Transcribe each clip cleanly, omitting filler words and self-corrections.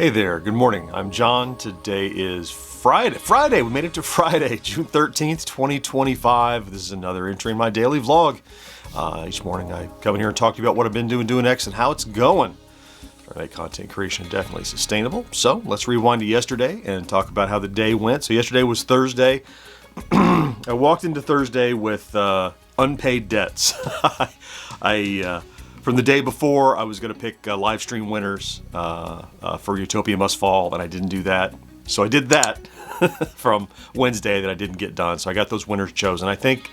Hey there, good morning. I'm John. Today is Friday. We made it to Friday, June 13th, 2025. This is another entry in my daily vlog. Each morning I come in here and talk to you about what I've been doing X and how it's going. Friday content creation definitely sustainable. So let's rewind to yesterday and talk about how the day went. So yesterday was Thursday. I walked into Thursday with unpaid debts. From the day before, I was going to pick live stream winners for Utopia Must Fall, and I didn't do that. So I did that from Wednesday that I didn't get done. So I got those winners chosen. I think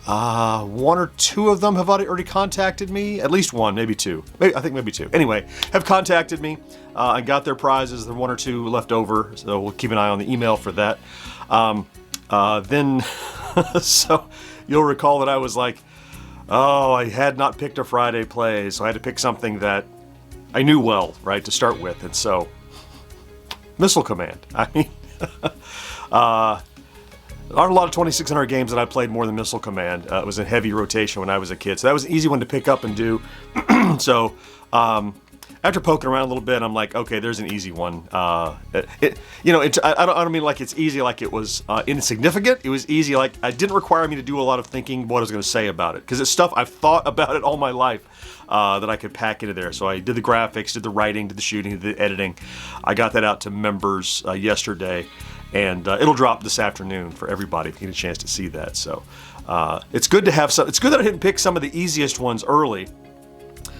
one or two of them have already contacted me. At least one, maybe two. I think maybe two. Anyway, have contacted me and got their prizes. There are one or two left over, so we'll keep an eye on the email for that. So you'll recall that I was like, oh, I had not picked a Friday play, so I had to pick something that I knew well, right, to start with. And so, Missile Command. I mean, there aren't a lot of 2600 games that I played more than Missile Command. It was in heavy rotation when I was a kid, so that was an easy one to pick up and do. So, after poking around a little bit, I'm like, okay, there's an easy one. I don't mean like it's easy like it was insignificant. It was easy like it didn't require me to do a lot of thinking what I was going to say about it, because it's stuff I've thought about it all my life that I could pack into there. So I did the graphics, did the writing, did the shooting, did the editing. I got that out to members yesterday, and it'll drop this afternoon for everybody if you get a chance to see that. So it's good to have some. It's good that I didn't pick some of the easiest ones early,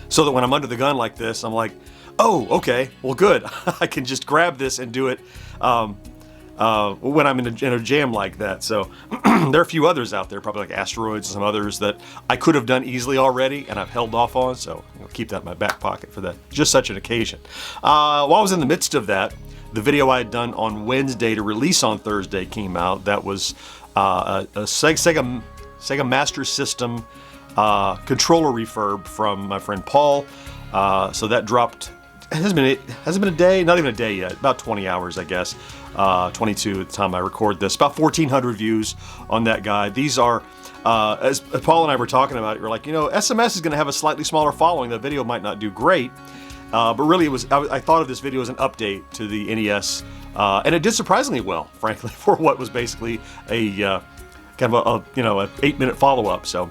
so that when I'm under the gun like this, I'm like, oh, okay, well, good. I can just grab this and do it when I'm in a jam like that. So there are a few others out there, probably like Asteroids and some others that I could have done easily already and I've held off on. So I'll keep that in my back pocket for that, just such an occasion. While I was in the midst of that, the video I had done on Wednesday to release on Thursday came out. That was a Sega Master System controller refurb from my friend Paul. So that dropped. It hasn't been a day, not even a day yet. About 20 hours, I guess. 22 at the time I record this. About 1,400 views on that guy. These are, as Paul and I were talking about it, we're like, SMS is going to have a slightly smaller following. The video might not do great, but really, I thought of this video as an update to the NES, and it did surprisingly well, frankly, for what was basically a kind of an 8-minute follow-up. So.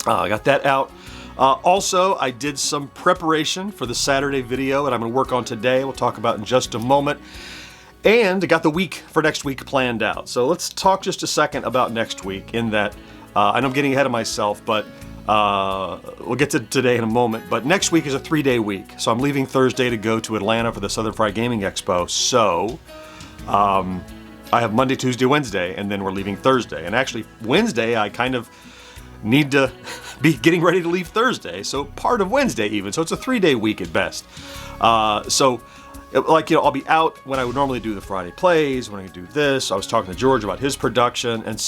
I got that out. Also, I did some preparation for the Saturday video that I'm going to work on today. We'll talk about in just a moment. And I got the week for next week planned out. So let's talk just a second about next week, in that I know I'm getting ahead of myself, but we'll get to today in a moment. But next week is a 3-day week. So I'm leaving Thursday to go to Atlanta for the Southern Fried Gaming Expo. So I have Monday, Tuesday, Wednesday, and then we're leaving Thursday. And actually, Wednesday, I kind of need to be getting ready to leave Thursday, so part of Wednesday even. So it's a 3-day week at best. I'll be out when I would normally do the Friday plays, when I do this. I was talking to George about his production, and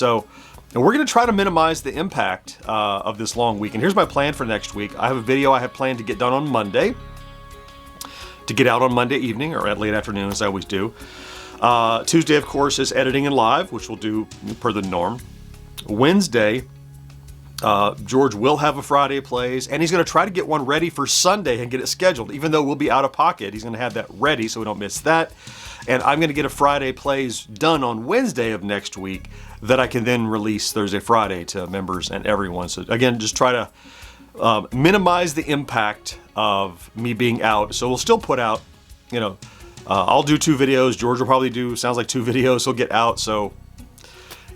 we're going to try to minimize the impact of this long week. And here's my plan for next week. I have a video I have planned to get done on Monday, to get out on Monday evening, or at late afternoon, as I always do. Tuesday, of course, is editing and live, which we'll do per the norm. Wednesday, George will have a Friday plays, and he's going to try to get one ready for Sunday and get it scheduled. Even though we'll be out of pocket, he's going to have that ready so we don't miss that. And I'm going to get a Friday plays done on Wednesday of next week that I can then release Thursday, Friday to members and everyone. So again, just try to minimize the impact of me being out. So we'll still put out, I'll do 2 videos. George will probably do, sounds like 2 videos. He'll get out. So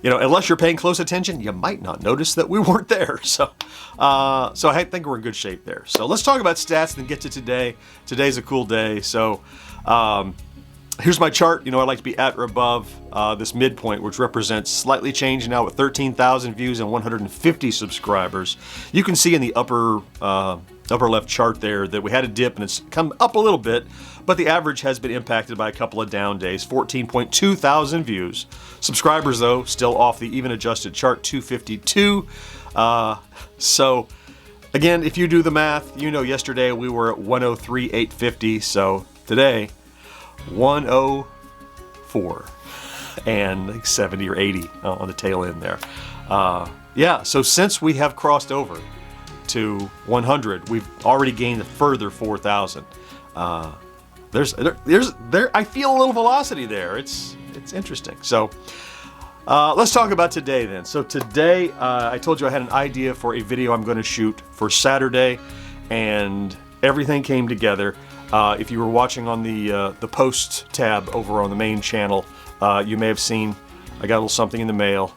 unless you're paying close attention, you might not notice that we weren't there. So I think we're in good shape there. So let's talk about stats and then get to today. Today's a cool day. So here's my chart. I like to be at or above this midpoint, which represents slightly change now with 13,000 views and 150 subscribers. You can see in the upper left chart there that we had a dip and it's come up a little bit, but the average has been impacted by a couple of down days. 14.2 thousand views. Subscribers, though, still off the even adjusted chart, 252. So again, if you do the math, yesterday we were at 103,850. So today, 104 and like 70 or 80 on the tail end there. So since we have crossed over to 100, we've already gained a further 4,000. I feel a little velocity there. It's interesting. So let's talk about today then. So today, I told you I had an idea for a video I'm going to shoot for Saturday, and everything came together. If you were watching on the post tab over on the main channel, you may have seen I got a little something in the mail.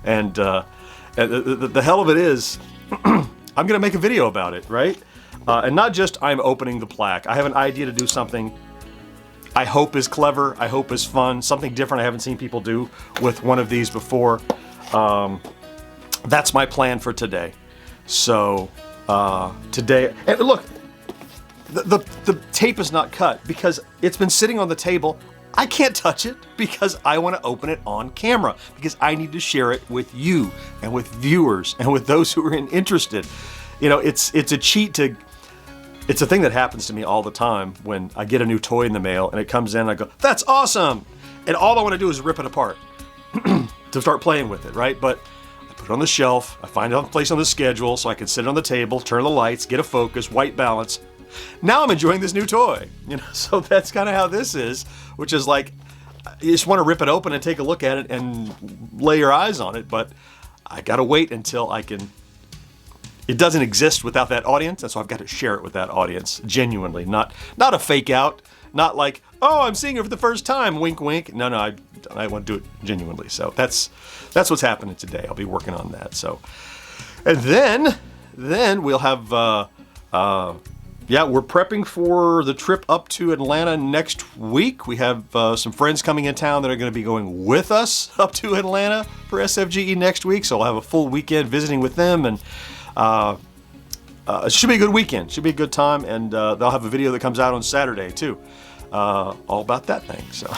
And the hell of it is, I'm going to make a video about it, right? And not just I'm opening the plaque. I have an idea to do something I hope is clever, I hope is fun, something different I haven't seen people do with one of these before. That's my plan for today. So today, and look, the tape is not cut because it's been sitting on the table. I can't touch it because I want to open it on camera, because I need to share it with you and with viewers and with those who are interested. You know, it's a cheat to... It's a thing that happens to me all the time when I get a new toy in the mail and it comes in and I go, that's awesome! And all I want to do is rip it apart to start playing with it, right? But I put it on the shelf, I find a place on the schedule so I can sit on the table, turn the lights, get a focus, white balance. Now I'm enjoying this new toy, you know. So that's kind of how this is, which is like, you just want to rip it open and take a look at it and lay your eyes on it, but I gotta wait until I can... It doesn't exist without that audience, and so I've got to share it with that audience, genuinely, not a fake out, not like, oh, I'm seeing it for the first time, wink, wink. No, I want to do it genuinely. So that's what's happening today. I'll be working on that. So, and then we'll have, yeah, we're prepping for the trip up to Atlanta next week. We have some friends coming in town that are going to be going with us up to Atlanta for SFGE next week. So I'll have a full weekend visiting with them, and it should be a good weekend. Should be a good time, and they'll have a video that comes out on Saturday too, all about that thing. So,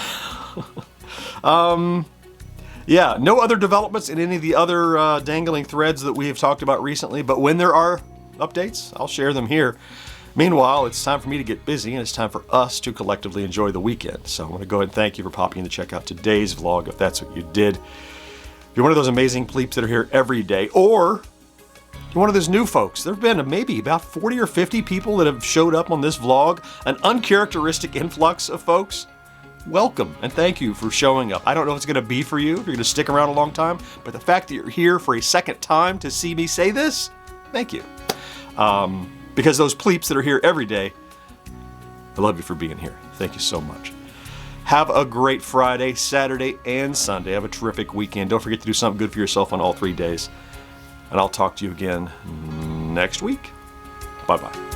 yeah, no other developments in any of the other dangling threads that we have talked about recently. But when there are updates, I'll share them here. Meanwhile, it's time for me to get busy, and it's time for us to collectively enjoy the weekend. So I want to go ahead and thank you for popping in to check out today's vlog, if that's what you did. If you're one of those amazing bleeps that are here every day, or you're one of those new folks. There have been maybe about 40 or 50 people that have showed up on this vlog, an uncharacteristic influx of folks. Welcome, and thank you for showing up. I don't know if it's going to be for you, if you're going to stick around a long time, but the fact that you're here for a second time to see me say this, thank you. Because those pleeps that are here every day, I love you for being here. Thank you so much. Have a great Friday, Saturday, and Sunday. Have a terrific weekend. Don't forget to do something good for yourself on all 3 days. And I'll talk to you again next week. Bye-bye.